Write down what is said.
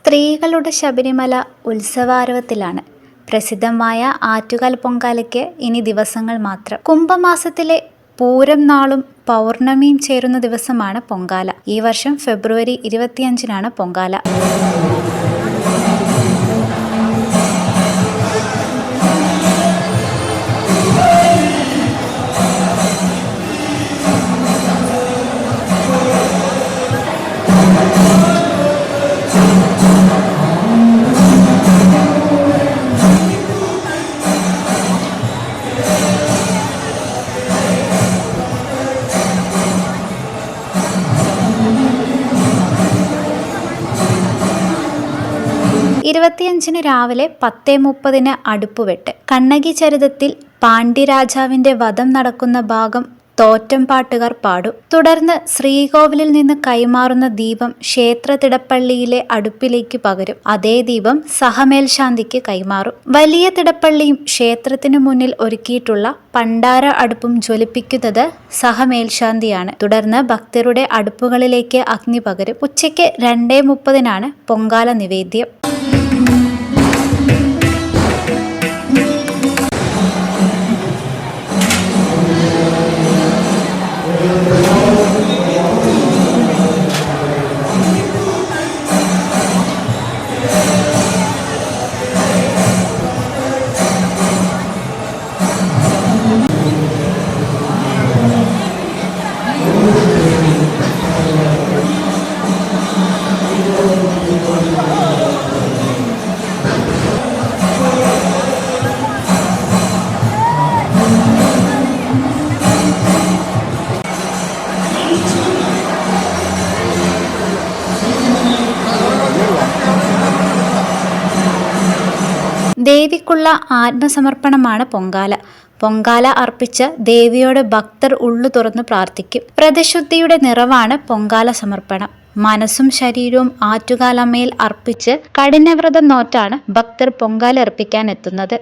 സ്ത്രീകളുടെ ശബരിമല ഉത്സവാരവത്തിലാണ്. പ്രസിദ്ധമായ ആറ്റുകാൽ പൊങ്കാലയ്ക്ക് ഇനി ദിവസങ്ങൾ മാത്രം. കുംഭമാസത്തിലെ പൂരം നാളും പൗർണമിയും ചേരുന്ന ദിവസമാണ് പൊങ്കാല. ഈ വർഷം ഫെബ്രുവരി 25-നാണ് പൊങ്കാല. രാവിലെ 10:30 അടുപ്പുവെട്ട്. കണ്ണകി ചരിതത്തിൽ പാണ്ഡ്യരാജാവിന്റെ വധം നടക്കുന്ന ഭാഗം തോറ്റംപാട്ടുകാർ പാടും. തുടർന്ന് ശ്രീകോവിലിൽ നിന്ന് കൈമാറുന്ന ദീപം ക്ഷേത്ര തിടപ്പള്ളിയിലെ അടുപ്പിലേക്ക് പകരും. അതേ ദീപം സഹമേൽശാന്തിക്ക് കൈമാറും. വലിയ തിടപ്പള്ളിയും ക്ഷേത്രത്തിനു മുന്നിൽ ഒരുക്കിയിട്ടുള്ള പണ്ടാര അടുപ്പും ജ്വലിപ്പിക്കുന്നത് സഹമേൽശാന്തിയാണ്. തുടർന്ന് ഭക്തരുടെ അടുപ്പുകളിലേക്ക് അഗ്നി പകരും. ഉച്ചയ്ക്ക് 2:30-നാണ് പൊങ്കാല നിവേദ്യം. ദേവിക്കുള്ള ആത്മസമർപ്പണമാണ് പൊങ്കാല. പൊങ്കാല അർപ്പിച്ച് ദേവിയോട് ഭക്തർ ഉള്ളു തുറന്നു പ്രാർത്ഥിക്കും. വ്രതശുദ്ധിയുടെ നിറവാണ് പൊങ്കാല സമർപ്പണം. മനസ്സും ശരീരവും ആറ്റുകാലമ്മയിൽ അർപ്പിച്ച് കഠിനവ്രതം നോറ്റാണ് ഭക്തർ പൊങ്കാല അർപ്പിക്കാൻ എത്തുന്നത്.